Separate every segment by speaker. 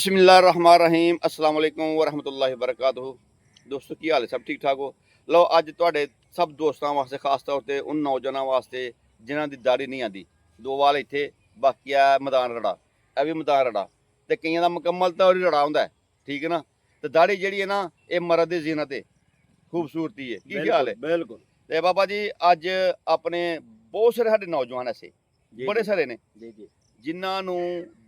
Speaker 1: बिस्मिल्लाहिर्रहमानिर्रहीम अस्सलाम वालेकुम वरहमतुल्लाहि वबरकातुहू। दोस्तों की हाल है, सब ठीक ठाक हो? लो अज तुहाडे सब दोस्तों वास्ते खास तौर पर उन नौजवानों वास्ते जिन्हों की दाढ़ी नहीं आती, दो वाल इत्थे बाकी है मैदान रड़ा, यह भी मैदान रड़ा तो कई का मुकम्मल तौर ही रड़ा होंदा है, ठीक है ना। तो दाढ़ी जी है ना, ये मर्द की जीनत है, खूबसूरती है। की ख्याल है?
Speaker 2: बिल्कुल
Speaker 1: तो बाबा जी अज अपने बहुत सारे साडे नौजवान ऐसे बड़े सारे ने
Speaker 2: जी जी
Speaker 1: जिन्होंने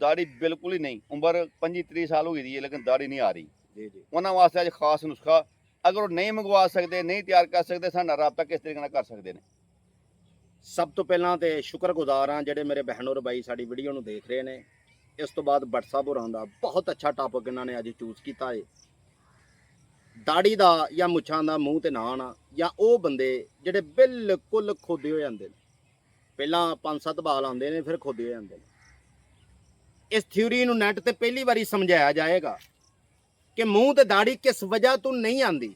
Speaker 1: दाढ़ी बिल्कुल ही नहीं, उम्र 25-30 साल हो गई है लेकिन दाढ़ी नहीं आ रही।
Speaker 2: जी जी
Speaker 1: उन्होंने वास्ते अज खास नुस्खा, अगर वो नहीं मंगवा सकते, नहीं तैयार कर सकते, साडा राबता किस तरीके कर सकते हैं?
Speaker 2: सब तो पहला तो शुक्रगुजार हाँ ਜਿਹੜੇ मेरे बहन और भाई साड़ी वीडियो ਨੂੰ देख रहे हैं। इस तो बाद भट्ट साहब होरां दा बहुत अच्छा टॉपिक इन्होंने अज चूज किया है। दाड़ी का या मुछां का मूँह ते ना आना, या वो बंदे ਜਿਹੜੇ बिल्कुल खोदे हो जाते हैं। पहला 5-7 बाल आते हैं, फिर खोदे हो जाते हैं। इस थ्योरी ਨੂੰ नैट ਤੇ पहली बारी समझाया जाएगा कि मूँह ते दाड़ी किस वजह तो नहीं आती।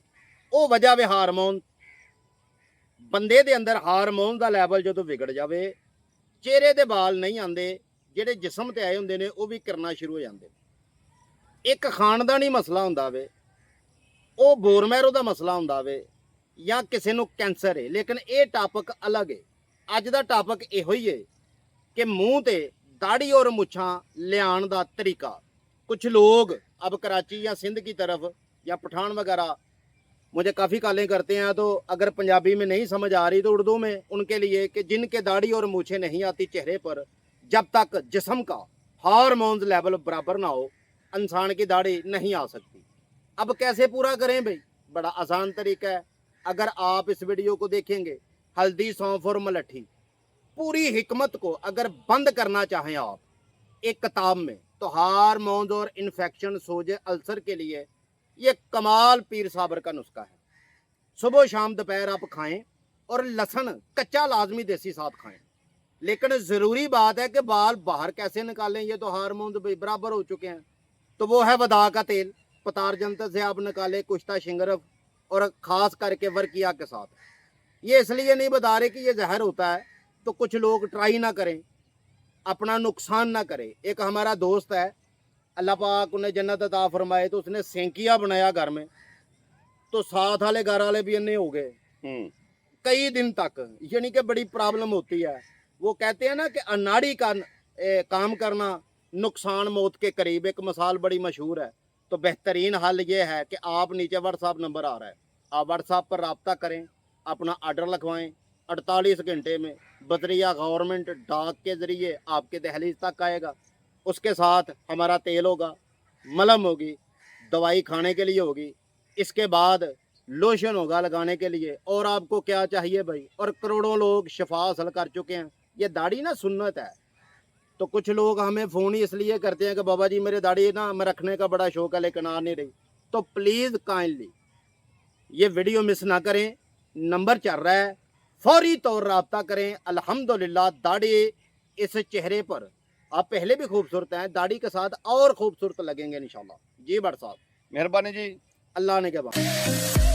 Speaker 2: वो वजह वे हारमोन, ਬੰਦੇ ਦੇ ਅੰਦਰ ਹਾਰਮੋਨ ਦਾ ਲੈਵਲ ਜਦੋਂ ਵਿਗੜ ਜਾਵੇ, ਚਿਹਰੇ ਦੇ ਵਾਲ ਨਹੀਂ ਆਉਂਦੇ, ਜਿਹੜੇ ਜਿਸਮ ਤੇ ਆਏ ਹੁੰਦੇ ਨੇ ਉਹ ਵੀ ਕਰਨਾ ਸ਼ੁਰੂ ਹੋ ਜਾਂਦੇ। ਇੱਕ ਖਾਨਦਾਨੀ ਮਸਲਾ ਹੁੰਦਾ ਵੇ, ਉਹ ਬੋਰਮੈਰੋ ਦਾ ਮਸਲਾ ਹੁੰਦਾ ਵੇ, ਜਾਂ ਕਿਸੇ ਨੂੰ ਕੈਂਸਰ ਹੈ। ਲੇਕਿਨ ਇਹ ਟਾਪਿਕ ਅਲੱਗ ਹੈ। ਅੱਜ ਦਾ ਟਾਪਿਕ ਇਹੋ ਹੀ ਹੈ ਕਿ ਮੂੰਹ ਤੇ दाढ़ी और मुछां लियान का तरीका। कुछ लोग अब कराची या सिंध की तरफ या पठान वगैरह मुझे काफ़ी कॉलें करते हैं, तो अगर पंजाबी में नहीं समझ आ रही तो उर्दू में उनके लिए कि जिनके दाढ़ी और मूछें नहीं आती चेहरे पर, जब तक जिस्म का हार्मोन्स लेवल बराबर ना हो, इंसान की दाढ़ी नहीं आ सकती। अब कैसे पूरा करें भाई? बड़ा आसान तरीका है। अगर आप इस वीडियो को देखेंगे, हल्दी, सौंफ और मलट्ठी, पूरी हिकमत को अगर बंद करना चाहें आप एक किताब में, तो हार्मोन्स और इन्फेक्शन, सोजे, अल्सर के लिए ये कमाल पीर साबर का नुस्खा है। सुबह शाम दोपहर आप खाएं, और लहसुन कच्चा लाजमी देसी साथ खाएं। लेकिन ज़रूरी बात है कि बाल बाहर कैसे निकालें, ये तो हार्मोन्स बराबर हो चुके हैं। तो वो है वदा का तेल, पतार जंतर से आप निकालें, कुश्ता शिंगरफ, और ख़ास करके वर्किया के साथ। ये इसलिए नहीं बता रहे कि ये जहर होता है, तो कुछ लोग ट्राई ना करें, अपना नुकसान ना करें। एक हमारा दोस्त है, अल्लाह पाक उन्हें जन्नत अता फरमाए, तो उसने सेंकिया बनाया घर में, तो साथ वाले घर वाले भी अन्ने हो गए कई दिन तक, यानी कि बड़ी प्रॉब्लम होती है। वो कहते हैं ना कि अनाड़ी का काम करना नुकसान मौत के करीब। एक मिसाल बड़ी मशहूर है। तो बेहतरीन हल ये है कि आप, नीचे व्हाट्सएप नंबर आ रहा है, आप व्हाट्सएप पर रब्ता करें, अपना आर्डर लिखवाएं। 48 घंटे में बदरिया गवर्नमेंट डाक के ज़रिए आपके दहलीज तक आएगा। उसके साथ हमारा तेल होगा, मलम होगी, दवाई खाने के लिए होगी, इसके बाद लोशन होगा लगाने के लिए। और आपको क्या चाहिए भाई? और करोड़ों लोग शिफा हासिल कर चुके हैं। ये दाढ़ी ना सुन्नत है। तो कुछ लोग हमें फ़ोन ही इसलिए करते हैं कि बाबा जी मेरे दाढ़ी ना मैं रखने का बड़ा शौक है लेकिन आ नहीं रही। तो प्लीज़ काइंडली ये वीडियो मिस ना करें, नंबर चल रहा है, फौरी तौर रब्ता करें। अल्हम्दुलिल्लाह दाढ़ी इस चेहरे पर, आप पहले भी खूबसूरत हैं, दाढ़ी के साथ और खूबसूरत लगेंगे इंशाल्लाह। जी भट्ट साहब,
Speaker 1: मेहरबानी जी।
Speaker 2: अल्लाह ने के बाद।